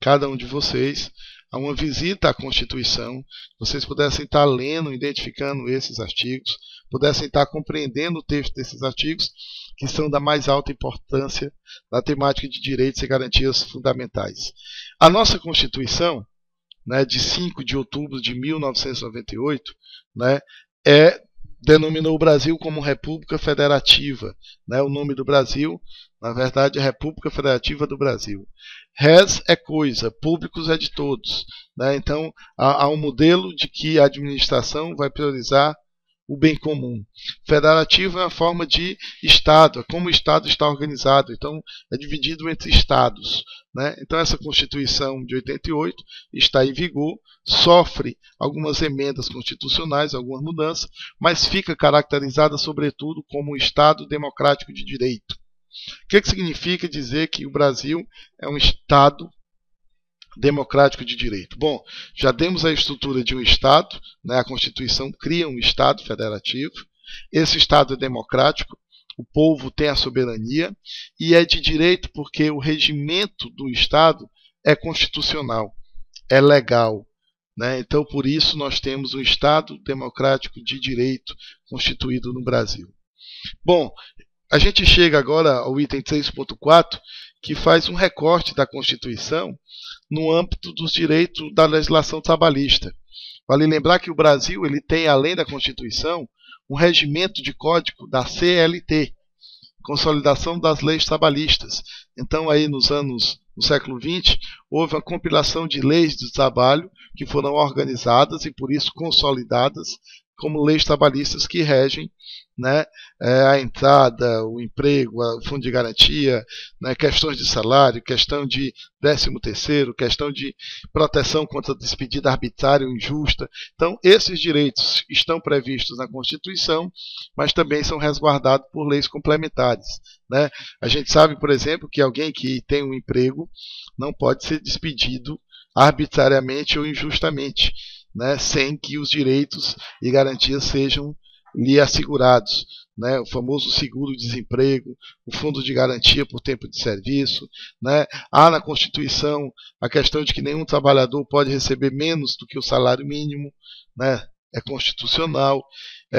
A: cada um de vocês a uma visita à Constituição, vocês pudessem estar lendo, identificando esses artigos, pudessem estar compreendendo o texto desses artigos, que são da mais alta importância na temática de direitos e garantias fundamentais. A nossa Constituição, né, de 5 de outubro de 1998, né, denominou o Brasil como República Federativa. Né? O nome do Brasil, na verdade, é República Federativa do Brasil. Res é coisa, públicos é de todos. Né? Então, há um modelo de que a administração vai priorizar o bem comum. Federativo é uma forma de Estado, é como o Estado está organizado, então é dividido entre Estados, né? Então essa Constituição de 88 está em vigor, sofre algumas emendas constitucionais, algumas mudanças, mas fica caracterizada sobretudo como um Estado democrático de direito. O que significa dizer que o Brasil é um Estado democrático de direito? Bom, já demos a estrutura de um Estado, né? A Constituição cria um Estado federativo. Esse Estado é democrático, o povo tem a soberania e é de direito porque o regimento do Estado é constitucional, é legal, né? Então, por isso, nós temos um Estado democrático de direito constituído no Brasil. Bom, a gente chega agora ao item 3.4, que faz um recorte da Constituição no âmbito dos direitos da legislação trabalhista. Vale lembrar que o Brasil ele tem, além da Constituição, um regimento de código da CLT, Consolidação das Leis Trabalhistas. Então, aí no século XX, houve uma compilação de leis do trabalho que foram organizadas e, por isso, consolidadas como leis trabalhistas que regem, né, a entrada, o emprego, o fundo de garantia, né, questões de salário, questão de 13º, questão de proteção contra despedida arbitrária ou injusta. Então, esses direitos estão previstos na Constituição, mas também são resguardados por leis complementares, né? A gente sabe, por exemplo, que alguém que tem um emprego não pode ser despedido arbitrariamente ou injustamente, né, sem que os direitos e garantias sejam lhe assegurados, né, o famoso seguro-desemprego, o fundo de garantia por tempo de serviço, né. Há na Constituição a questão de que nenhum trabalhador pode receber menos do que o salário mínimo, né, é constitucional,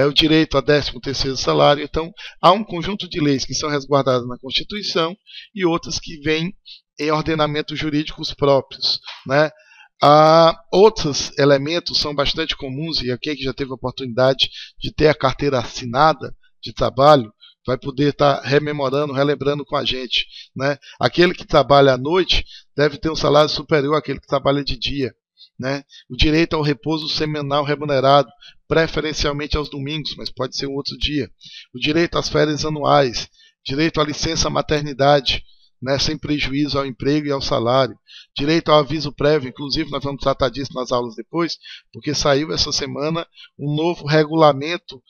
A: o direito a 13º salário. Então, há um conjunto de leis que são resguardadas na Constituição e outras que vêm em ordenamentos jurídicos próprios, né. Outros elementos são bastante comuns, e aqui que já teve a oportunidade de ter a carteira assinada de trabalho, vai poder estar rememorando, relembrando com a gente, né? Aquele que trabalha à noite deve ter um salário superior àquele que trabalha de dia, né? O direito ao repouso semanal remunerado, preferencialmente aos domingos, mas pode ser um outro dia. O direito às férias anuais, direito à licença maternidade, né, sem prejuízo ao emprego e ao salário, direito ao aviso prévio, inclusive nós vamos tratar disso nas aulas depois, porque saiu essa semana um novo regulamento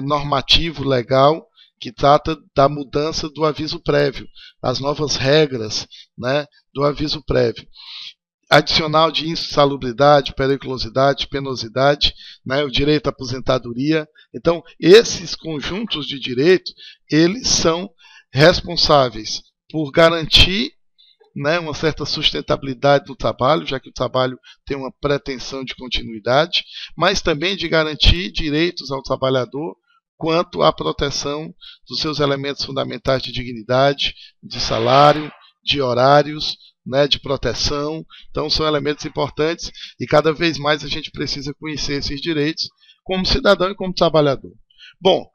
A: normativo legal que trata da mudança do aviso prévio, as novas regras, né, do aviso prévio. Adicional de insalubridade, periculosidade, penosidade, né, o direito à aposentadoria. Então, esses conjuntos de direitos, eles são responsáveis por garantir, né, uma certa sustentabilidade do trabalho, já que o trabalho tem uma pretensão de continuidade, mas também de garantir direitos ao trabalhador quanto à proteção dos seus elementos fundamentais de dignidade, de salário, de horários, né, de proteção. Então são elementos importantes e cada vez mais a gente precisa conhecer esses direitos como cidadão e como trabalhador. Bom,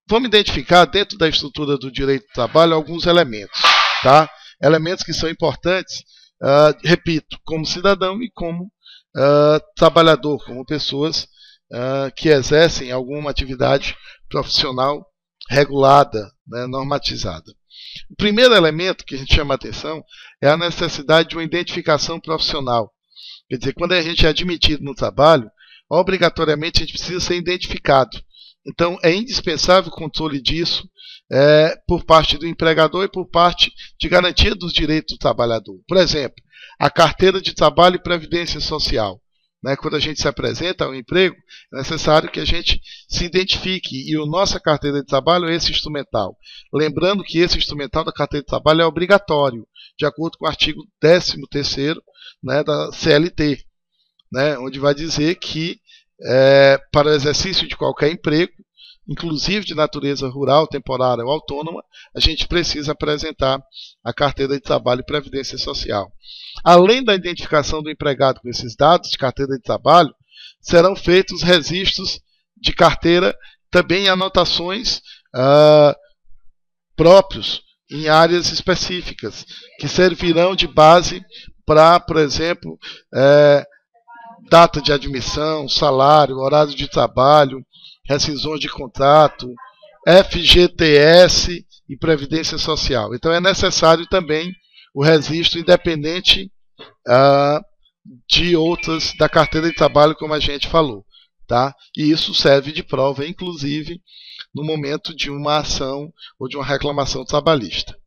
A: vamos identificar dentro da estrutura do direito do trabalho alguns elementos, tá? Elementos que são importantes, repito, como cidadão e como trabalhador, como pessoas que exercem alguma atividade profissional regulada, né, normatizada. O primeiro elemento que a gente chama a atenção é a necessidade de uma identificação profissional. Quer dizer, quando a gente é admitido no trabalho, obrigatoriamente a gente precisa ser identificado. Então, é indispensável o controle disso por parte do empregador e por parte de garantia dos direitos do trabalhador. Por exemplo, a carteira de trabalho e previdência social. Né? Quando a gente se apresenta ao emprego, é necessário que a gente se identifique, e a nossa carteira de trabalho é esse instrumental. Lembrando que esse instrumental da carteira de trabalho é obrigatório, de acordo com o artigo 13º, né, da CLT, né, onde vai dizer que para o exercício de qualquer emprego, inclusive de natureza rural, temporária ou autônoma, a gente precisa apresentar a carteira de trabalho e previdência social. Além da identificação do empregado com esses dados de carteira de trabalho, serão feitos registros de carteira, também anotações próprios em áreas específicas, que servirão de base para, por exemplo, data de admissão, salário, horário de trabalho, rescisões de contrato, FGTS e Previdência Social. Então é necessário também o registro independente de outras da carteira de trabalho, como a gente falou. Tá? E isso serve de prova, inclusive, no momento de uma ação ou de uma reclamação trabalhista.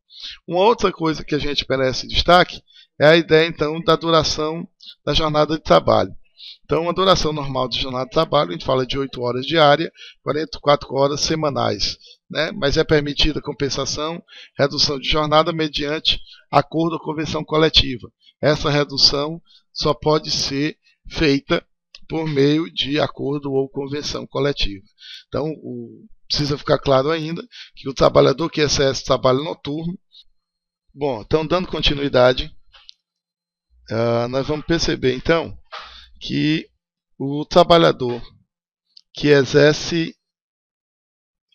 A: Uma outra coisa que a gente merece destaque é a ideia, então, da duração da jornada de trabalho. Então, uma duração normal de jornada de trabalho, a gente fala de 8 horas diárias, 44 horas semanais. Né? Mas é permitida compensação, redução de jornada mediante acordo ou convenção coletiva. Essa redução só pode ser feita por meio de acordo ou convenção coletiva. Então, precisa ficar claro ainda que o trabalhador que exerce trabalho noturno. Bom, então, dando continuidade, nós vamos perceber, então, que o trabalhador que exerce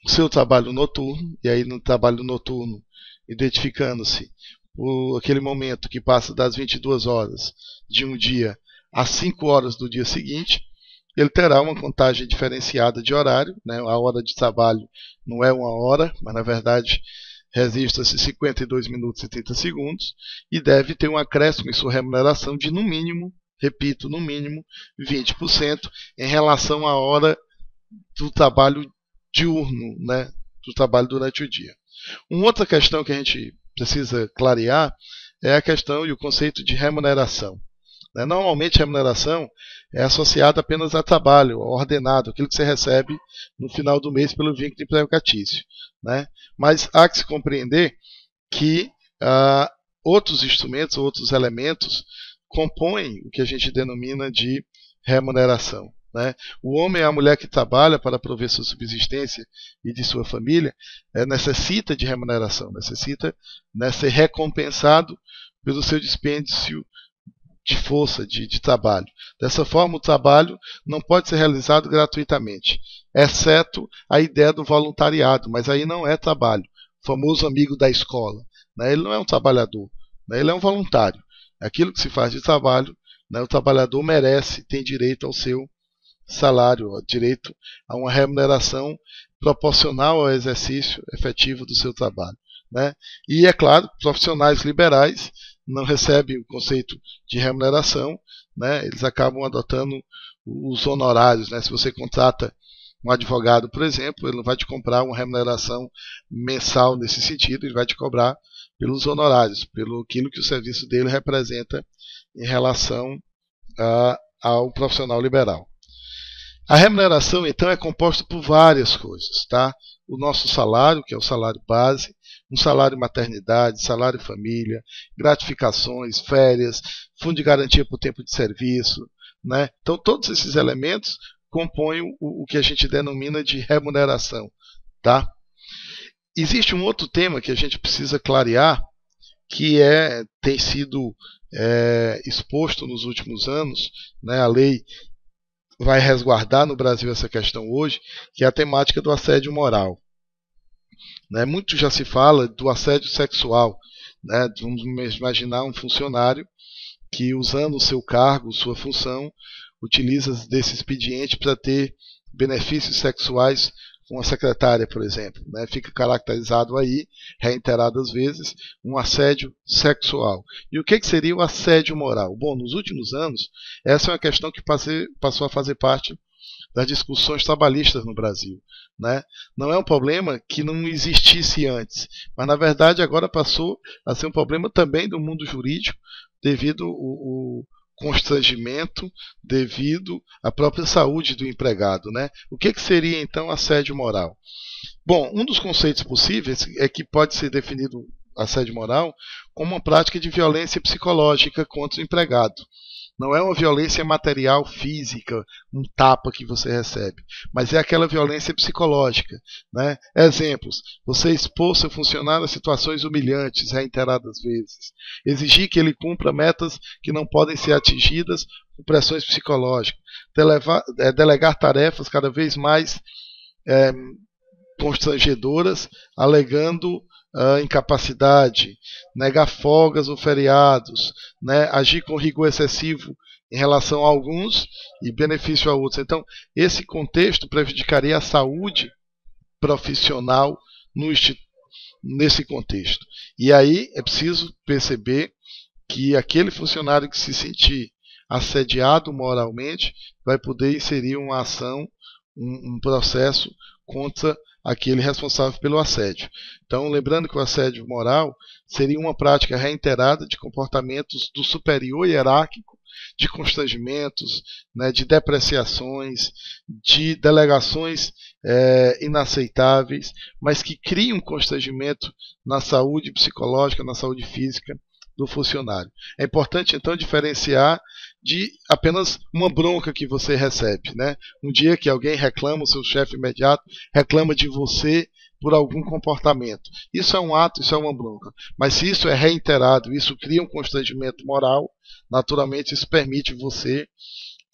A: o seu trabalho noturno, e aí no trabalho noturno, identificando-se por aquele momento que passa das 22 horas de um dia às 5 horas do dia seguinte, ele terá uma contagem diferenciada de horário. Né? A hora de trabalho não é 1 hora, mas na verdade registra-se 52 minutos e 30 segundos, e deve ter um acréscimo em sua remuneração de no mínimo, repito, no mínimo 20% em relação à hora do trabalho diurno, né? Do trabalho durante o dia. Uma outra questão que a gente precisa clarear é a questão e o conceito de remuneração. Normalmente, a remuneração é associada apenas a trabalho, ao ordenado, aquilo que você recebe no final do mês pelo vínculo empregatício. Né? Mas há que se compreender que outros instrumentos, outros elementos compõem o que a gente denomina de remuneração. Né? O homem e a mulher que trabalha para prover sua subsistência e de sua família necessita de remuneração, necessita ser recompensado pelo seu dispêndio de força, de trabalho. Dessa forma, o trabalho não pode ser realizado gratuitamente, exceto a ideia do voluntariado, mas aí não é trabalho. O famoso amigo da escola. Né? Ele não é um trabalhador, né? Ele é um voluntário. Aquilo que se faz de trabalho, né? O trabalhador merece, tem direito ao seu salário, direito a uma remuneração proporcional ao exercício efetivo do seu trabalho. Né? E, é claro, profissionais liberais não recebem o conceito de remuneração, né? Eles acabam adotando os honorários. Né? Se você contrata um advogado, por exemplo, ele não vai te cobrar uma remuneração mensal nesse sentido, ele vai te cobrar pelos honorários, pelo aquilo que o serviço dele representa em relação ao profissional liberal. A remuneração, então, é composta por várias coisas. Tá? O nosso salário, que é o salário base, um salário maternidade, salário família, gratificações, férias, fundo de garantia por tempo de serviço. Né? Então, todos esses elementos compõem o que a gente denomina de remuneração. Tá? Existe um outro tema que a gente precisa clarear, que tem sido exposto nos últimos anos. Né? A lei vai resguardar no Brasil essa questão hoje, que é a temática do assédio moral. Né? Muito já se fala do assédio sexual. Né? Vamos imaginar um funcionário que, usando o seu cargo, sua função, utiliza desse expediente para ter benefícios sexuais com a secretária, por exemplo. Né? Fica caracterizado aí, reiteradas vezes, um assédio sexual. E o que seria o assédio moral? Bom, nos últimos anos, essa é uma questão que passou a fazer parte das discussões trabalhistas no Brasil. Né? Não é um problema que não existisse antes, mas na verdade agora passou a ser um problema também do mundo jurídico, devido ao constrangimento, devido à própria saúde do empregado. Né? O que seria então assédio moral? Bom, um dos conceitos possíveis é que pode ser definido assédio moral como uma prática de violência psicológica contra o empregado. Não é uma violência material, física, um tapa que você recebe, mas é aquela violência psicológica. Né? Exemplos: você expor seu funcionário a situações humilhantes reiteradas vezes, exigir que ele cumpra metas que não podem ser atingidas por pressões psicológicas, delegar tarefas cada vez mais constrangedoras, alegando incapacidade, negar folgas ou feriados, né, agir com rigor excessivo em relação a alguns e benefício a outros. Então, esse contexto prejudicaria a saúde profissional nesse contexto. E aí é preciso perceber que aquele funcionário que se sentir assediado moralmente vai poder inserir uma ação, um processo contra aquele responsável pelo assédio. Então, lembrando que o assédio moral seria uma prática reiterada de comportamentos do superior hierárquico, de constrangimentos, né, de depreciações, de delegações inaceitáveis, mas que criam constrangimento na saúde psicológica, na saúde física do funcionário. É importante, então, diferenciar de apenas uma bronca que você recebe, né? Um dia que alguém reclama, o seu chefe imediato reclama de você por algum comportamento. Isso é um ato, isso é uma bronca. Mas se isso é reiterado, isso cria um constrangimento moral, naturalmente isso permite você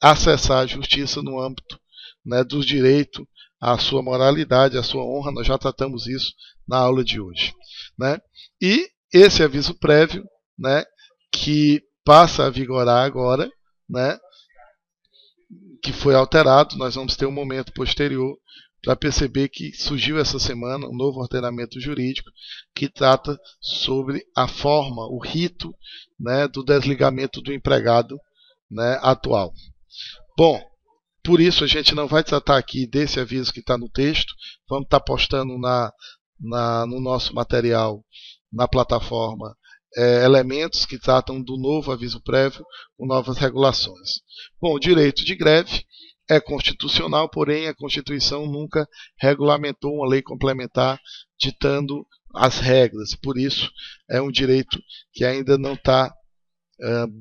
A: acessar a justiça no âmbito, né, dos direitos à sua moralidade, à sua honra. Nós já tratamos isso na aula de hoje, né? E esse aviso prévio, né, que passa a vigorar agora, né, que foi alterado, nós vamos ter um momento posterior para perceber que surgiu essa semana um novo ordenamento jurídico que trata sobre a forma, o rito, né, do desligamento do empregado, né, atual. Bom, por isso a gente não vai tratar aqui desse aviso que está no texto, vamos estar postando no nosso material, na plataforma, elementos que tratam do novo aviso prévio com novas regulações. Bom, o direito de greve é constitucional, porém a Constituição nunca regulamentou uma lei complementar ditando as regras. Por isso, é um direito que ainda não está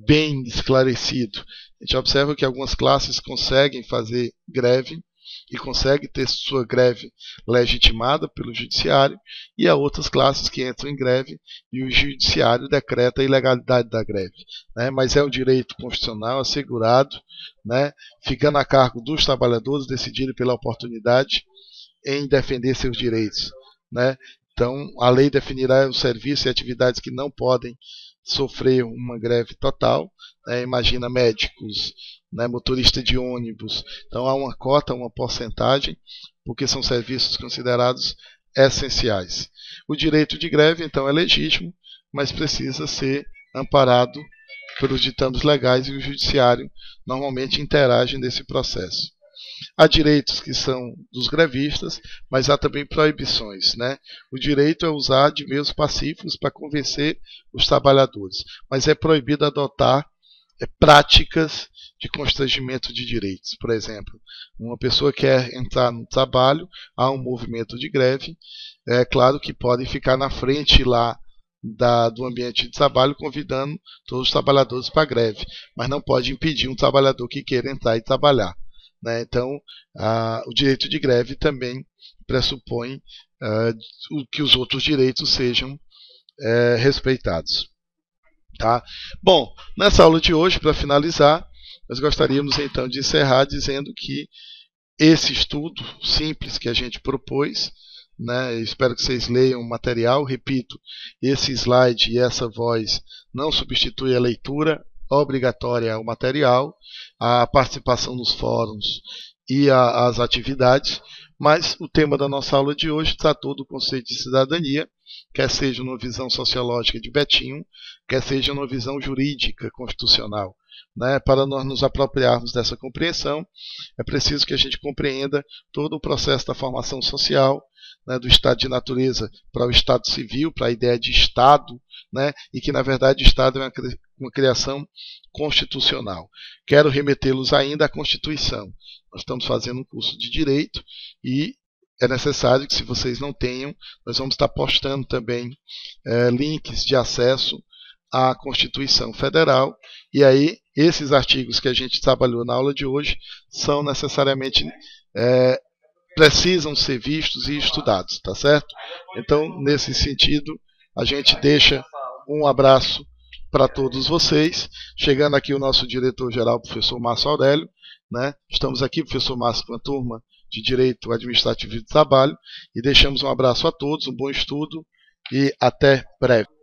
A: bem esclarecido. A gente observa que algumas classes conseguem fazer greve e conseguem ter sua greve legitimada pelo judiciário, e há outras classes que entram em greve e o judiciário decreta a ilegalidade da greve, né? Mas é um direito constitucional assegurado, né? Ficando a cargo dos trabalhadores decidirem pela oportunidade em defender seus direitos, né? Então, a lei definirá os serviços e atividades que não podem sofrer uma greve total, né? Imagina médicos, né, motorista de ônibus. Então há uma cota, uma porcentagem, porque são serviços considerados essenciais. O direito de greve, então, é legítimo, mas precisa ser amparado pelos ditames legais, e o judiciário normalmente interage nesse processo. Há direitos que são dos grevistas, mas há também proibições, né? O direito é usar de meios pacíficos para convencer os trabalhadores, mas é proibido adotar práticas de constrangimento de direitos. Por exemplo, uma pessoa quer entrar no trabalho, há um movimento de greve, é claro que podem ficar na frente lá do ambiente de trabalho convidando todos os trabalhadores para a greve, mas não pode impedir um trabalhador que queira entrar e trabalhar, né? Então, o direito de greve também pressupõe que os outros direitos sejam respeitados. Tá? Bom, nessa aula de hoje, para finalizar, nós gostaríamos então de encerrar dizendo que esse estudo simples que a gente propôs, né, espero que vocês leiam o material, repito, esse slide e essa voz não substitui a leitura obrigatória ao material, a participação nos fóruns e as atividades, mas o tema da nossa aula de hoje tratou do conceito de cidadania, quer seja numa visão sociológica de Betinho, quer seja numa visão jurídica constitucional. Né? Para nós nos apropriarmos dessa compreensão, é preciso que a gente compreenda todo o processo da formação social, né, do estado de natureza para o estado civil, para a ideia de Estado, né, e que na verdade o Estado é uma criação constitucional. Quero remetê-los ainda à Constituição. Nós estamos fazendo um curso de Direito e é necessário que, se vocês não tenham, nós vamos estar postando também links de acesso à Constituição Federal, e aí esses artigos que a gente trabalhou na aula de hoje são necessariamente precisam ser vistos e estudados, tá certo? Então, nesse sentido, a gente deixa um abraço para todos vocês. Chegando aqui o nosso diretor-geral, professor Márcio Aurélio, né? Estamos aqui, professor Márcio, com a turma de Direito Administrativo e do Trabalho, e deixamos um abraço a todos, um bom estudo e até breve.